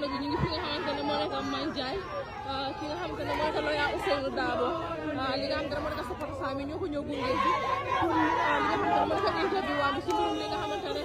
jamono bi ñu ngi fi nga xamante ne moo nekk Manjai ki nga xamante ne moo nekk lawyer Ousainou Darboe li nga xamante ne moo nekk supporter saa mi ñoo ko ñëw gunge si pour li nga xamante ne moo nekk interview waa bi si mbirum li nga xamante ne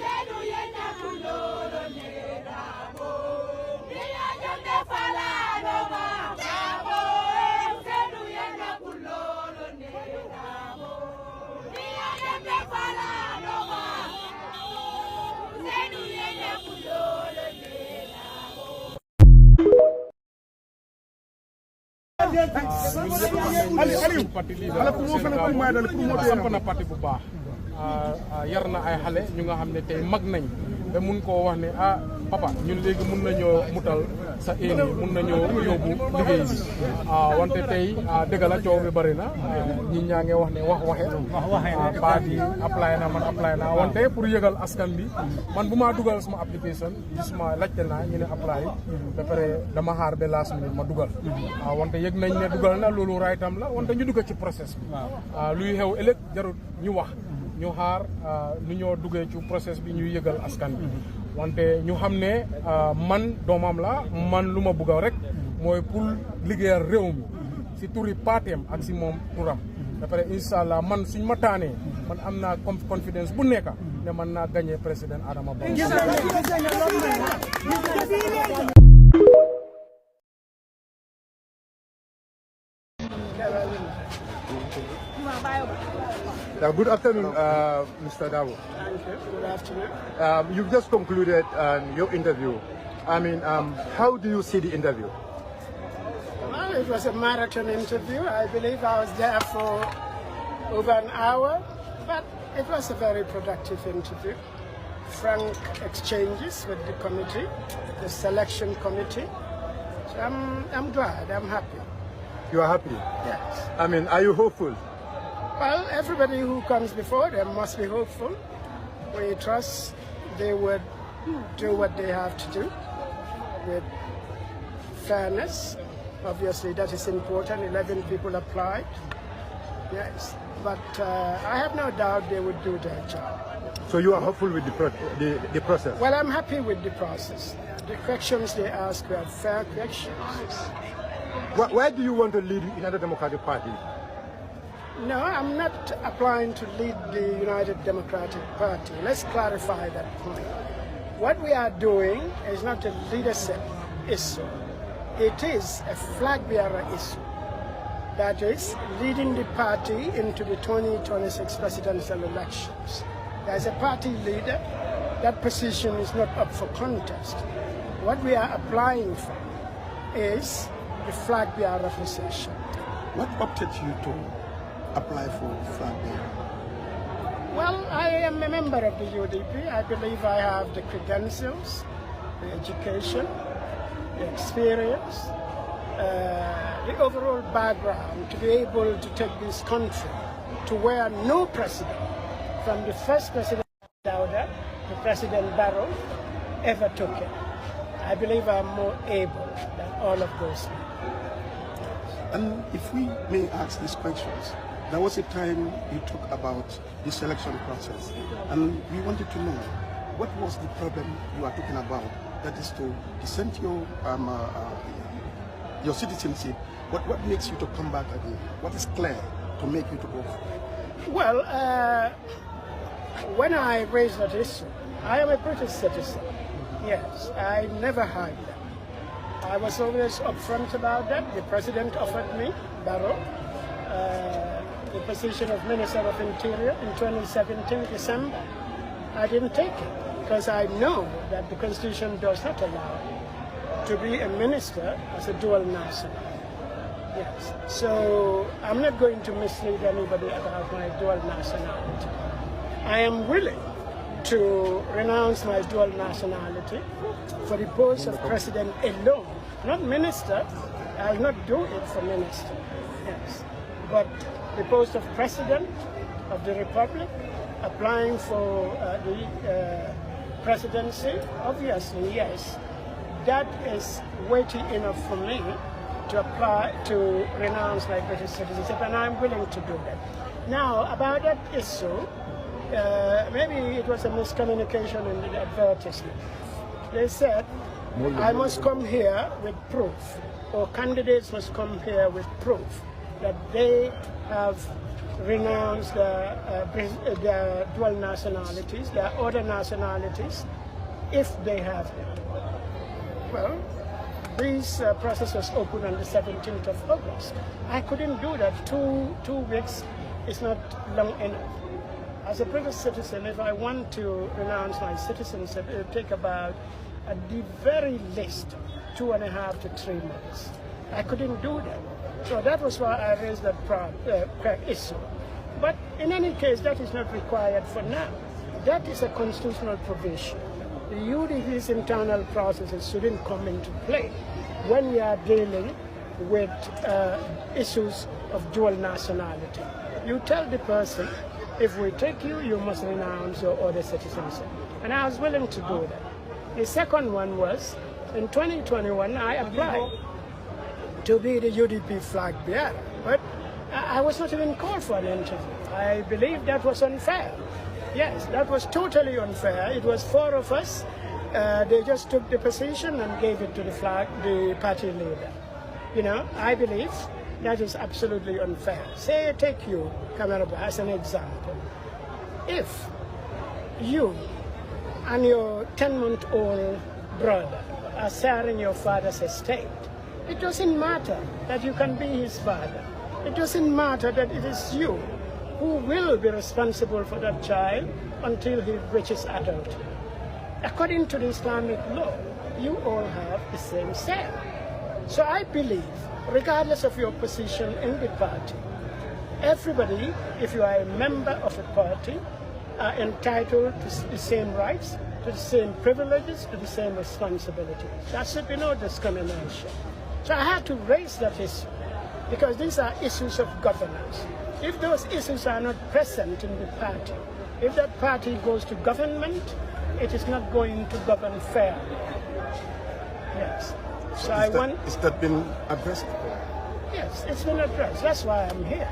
samp na parti bu baax yar na ay xale ñu nga xam ne tey mag nañ ba mun koo wax ne ah papa ñun léegi mun nañoo mutal sa éni mun nañoo yóbbu liggéey bi wante tey dëgg la coow bi bëri na ñi ñaa ngi wax ne wax waxe baat yi apply na man apply na wante pour yëgal askan bi man bu maa dugal sama application gis ma laajte naa ñu ne apply ba pare dama xaar ba last minute ma dugal wante yëg nañ ne dugal na loolu raytam la wante ñu dugg ci process bi luy xew ëllëg jarut ñu wax ñu xaar nu ñoo duggee ci process bi ñuy yëgal askan bi wante ñu xam ne man doomam la man lu ma bëgg rek mooy pour liggéeyal réew mi si turi paateem ak si moom turam ba pare incha allah man suñ ma taanee man am naa confidence bu nekk ne man naa gagné président Adama Barrow. Good afternoon, Mr. Darboe. Thank you. Good afternoon. You've just concluded your interview. I mean, how do you see the interview? Well, it was a marathon interview. I believe I was there for over an hour, but it was a very productive interview. Frank exchanges with the committee, the selection committee. So I'm glad, I'm happy. You are happy? Yes. I mean, are you hopeful? Well, everybody who comes before them must be hopeful. We trust they would do what they have to do with fairness. Obviously, that is important. 11 people applied. Yes. But I have no doubt they would do their job. So you are hopeful with the process? Well, I'm happy with the process. The questions they asked were fair questions. Why do you want to lead United Democratic Party? No, I'm not applying to lead the United Democratic Party. Let's clarify that point. What we are doing is not a leadership issue. It is a flag bearer issue. That is, leading the party into the 2026 presidential elections. As a party leader, that position is not up for contest. What we are applying for is the flag bearer position. What opted you to apply for flag bearer? Well, I am a member of the UDP. I believe I have the credentials, the education, the experience, the overall background to be able to take this country to where no president, from the first President Dawda to President Barrow, ever took it. I believe I'm more able than all of those people. And if we may ask these questions, there was a time you talked about the selection process, and we wanted to know what was the problem you are talking about, that is to dissent your citizenship. What makes you to come back again? What is clear to make you to go? Well, when I raised that issue, I am a British citizen. Yes, I never hide that. I was always upfront about that. The president offered me, Barrow, the position of Minister of Interior in 2017, December. I didn't take it because I know that the Constitution does not allow to be a minister as a dual national. Yes. So I'm not going to mislead anybody about my dual nationality. I am willing to renounce my dual nationality for the post of president alone, not minister. I'll not do it for minister, yes. But the post of president of the republic, applying for the presidency, obviously, yes. That is weighty enough for me to apply to renounce my British citizenship, and I'm willing to do that. Now, about that issue, maybe it was a miscommunication in the advertisement. They said I must come here with proof, or candidates must come here with proof that they have renounced their dual nationalities, their other nationalities, if they have them. Well, this process was opened on the 17th of August. I couldn't do that. Two weeks is not long enough. As a British citizen, if I want to renounce my citizenship, it will take about, at the very least, 2.5 to 3 months. I couldn't do that. So that was why I raised that issue. But in any case, that is not required for now. That is a constitutional provision. The UDP's internal processes shouldn't come into play when we are dealing with issues of dual nationality. You tell the person, if we take you, you must renounce your other citizenship. And I was willing to do that. The second one was, in 2021, I applied to be the UDP flag bearer, but I was not even called for an interview. I believe that was unfair. Yes, that was totally unfair. It was 4 of us. They just took the position and gave it to the party leader. You know, I believe that is absolutely unfair. Say, take you, Camaraba, as an example. If you and your 10-month-old brother are sharing your father's estate, it doesn't matter that you can be his father. It doesn't matter that it is you who will be responsible for that child until he reaches adulthood. According to the Islamic law, you all have the same say. So I believe, regardless of your position in the party, everybody, if you are a member of a party, are entitled to the same rights, to the same privileges, to the same responsibilities. There should be no discrimination. So I had to raise that issue, because these are issues of governance. If those issues are not present in the party, if that party goes to government, it is not going to govern fairly. Yes. So Is that been addressed? Yes, it's been addressed. That's why I'm here.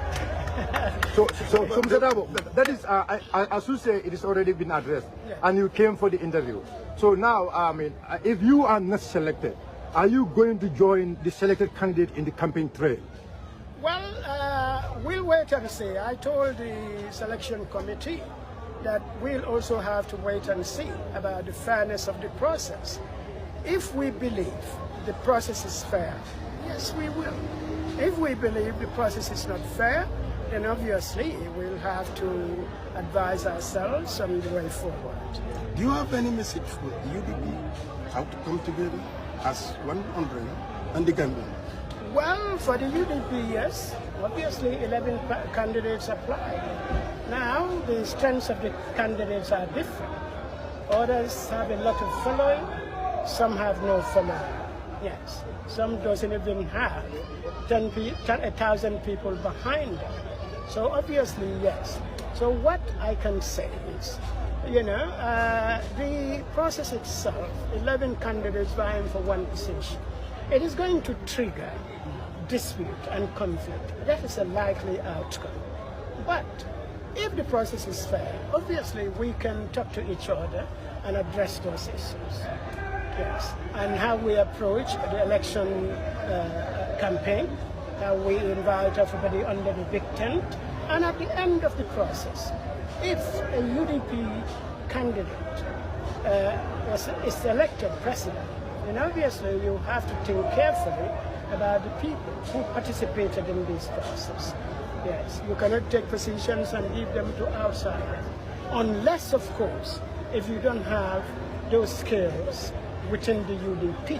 So Mr. Dabo, that is, as you say, it has already been addressed, Yeah. and you came for the interview. So now, I mean, if you are not selected, are you going to join the selected candidate in the campaign trail? Well, we'll wait and see. I told the selection committee that we'll also have to wait and see about the fairness of the process. If we believe the process is fair, yes, we will. If we believe the process is not fair, then obviously we'll have to advise ourselves on the way forward. Do you have any message for the UDP, how to come together as one umbrella and the Gambian? Well, for the UDP, yes. Obviously, 11 candidates applied. Now, the strengths of the candidates are different. Others have a lot of following, some have no following. Yes, some doesn't even have 1,000 people behind them. So obviously, yes. So what I can say is, you know, the process itself, 11 candidates vying for one position, it is going to trigger dispute and conflict. That is a likely outcome. But if the process is fair, obviously we can talk to each other and address those issues. Yes, and how we approach the election campaign, how we invite everybody under the big tent, and at the end of the process, if a UDP candidate is elected president, then obviously you have to think carefully about the people who participated in this process. Yes, you cannot take positions and give them to outsiders, unless, of course, if you don't have those skills within the UDP.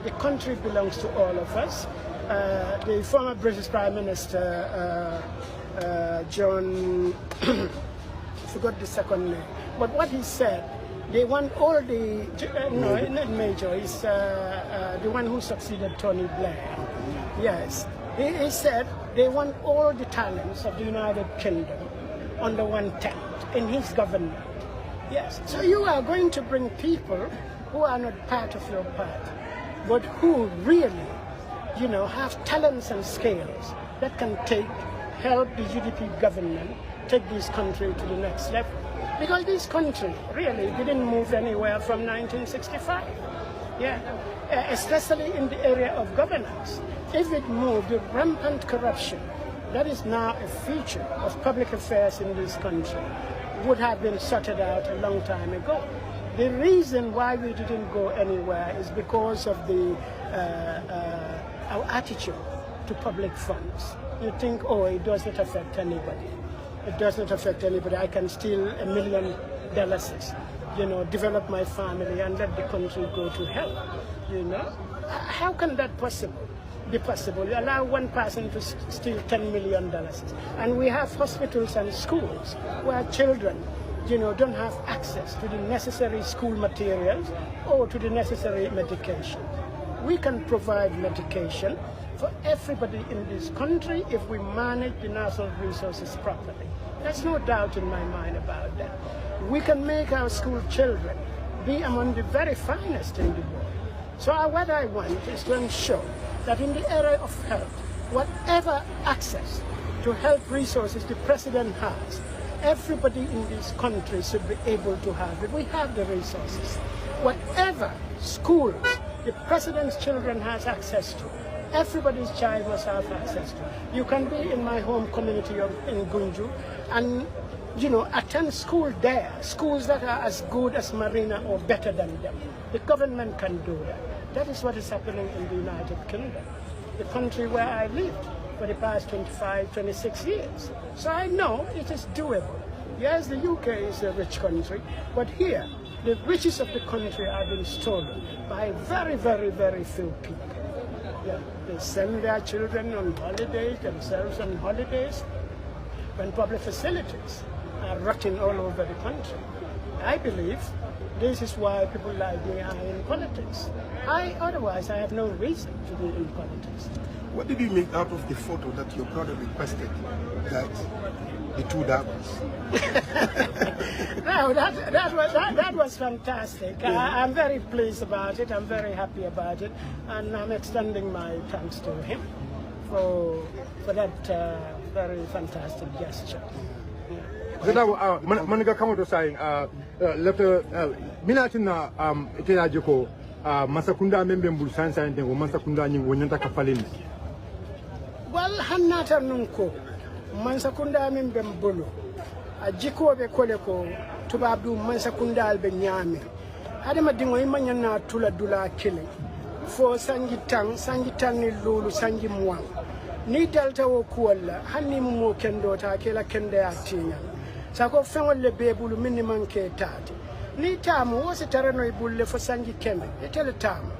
The country belongs to all of us. The former British Prime Minister, John, I forgot the second name, but what he said, they want all the, no, not Major, he's the one who succeeded Tony Blair. Yes, he said they want all the talents of the United Kingdom under one tent in his government. Yes, so you are going to bring people who are not part of your party, but who really, you know, have talents and skills that can help the UDP government take this country to the next level. Because this country really didn't move anywhere from 1965. Yeah, especially in the area of governance. If it moved, the rampant corruption that is now a feature of public affairs in this country would have been sorted out a long time ago. The reason why we didn't go anywhere is because of our attitude to public funds. You think, oh, it doesn't affect anybody. It doesn't affect anybody. I can steal $1 million, develop my family and let the country go to hell, How can that be possible? You allow one person to steal $10 million. And we have hospitals and schools where children, don't have access to the necessary school materials or to the necessary medication. We can provide medication for everybody in this country if we manage the natural resources properly. There's no doubt in my mind about that. We can make our school children be among the very finest in the world. So what I want is to ensure that in the area of health, whatever access to health resources the president has, everybody in this country should be able to have it. We have the resources. Whatever schools the president's children has access to, everybody's child must have access to. You can be in my home community in Gunju and attend school there, schools that are as good as Marina or better than them. The government can do that. That is what is happening in the United Kingdom, the country where I lived for the past 25, 26 years. So I know it is doable. Yes, the UK is a rich country, but here, the riches of the country are being stolen by very, very, very few people. Yeah, they send their children on holidays, themselves on holidays, when public facilities are rotting all over the country. I believe this is why people like me are in politics. Otherwise, I have no reason to be in politics. What did you make out of the photo that your brother requested, that the two daughters? No, that was fantastic. I'm very pleased about it. I'm very happy about it, and I'm extending my thanks to him for that very fantastic gesture. Manika kamoto saying letter minatina itela joko masakunda membe mbul sansa ntengo masakunda nyingo nyanta kafalini. Well, hannata nunko mansakunda membe mbulu ajiko be koleko tubabdu mansakunda albe nyame adama dingo imanyana tula dula kile fo sangi tang ni lulu sangi mwang ni dalta wo kuwalla hanni mo kendo ta kela kende atinya sako fengol le bebulu minni manke tati ni tamu wosi tarano e bulle fo sangi keme etele tamu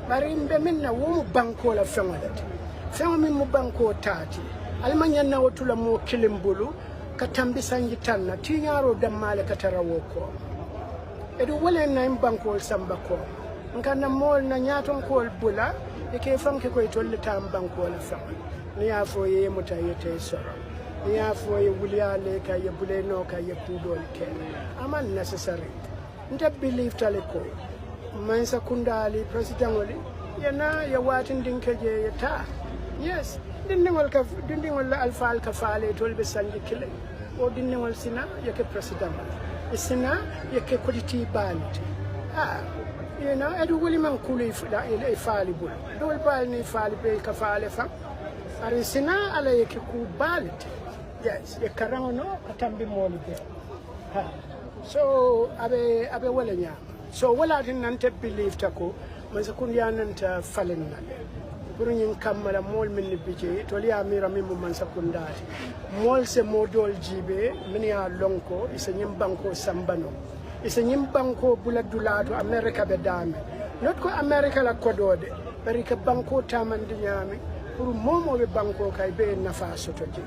bari mbe minna wo banko la fengolati fengo min mo banko tati almanyana wotula mo kilimbulu katambi sangi tanna tinyaro dammale katara woko edu wole na banko samba ko ngana mol na nyaton ko bula e ke fanke ko tolle tam banko la fengo ni afo ye mutayete soro ni afo ye wuliale ka ye buleno ka ye kudol ke aman necessary nta believe taleko mansa kundali president wali yana ya watin dinkeje yata yes dindingol alfal ka faale tolbe sanji kile o dindingol sina yake president sina yake koditi banit edu wuli man kuli e faali bul dol bal ni faali be ka faale fa ari sina ala yake ku balit yes e karangono atambi moli be so abe wala nya so wala tin nante believe tako mansa kundiya nanta falen na pour ñin kamala mol min bije to li amira min man sakundati mol se modol jibe min ya lonko isa ñim banko sambano isa ñim banko buladulato america be dame not ko america la kodode bari ka banko tamandi ñami pour momo be banko kay be nafa soto ji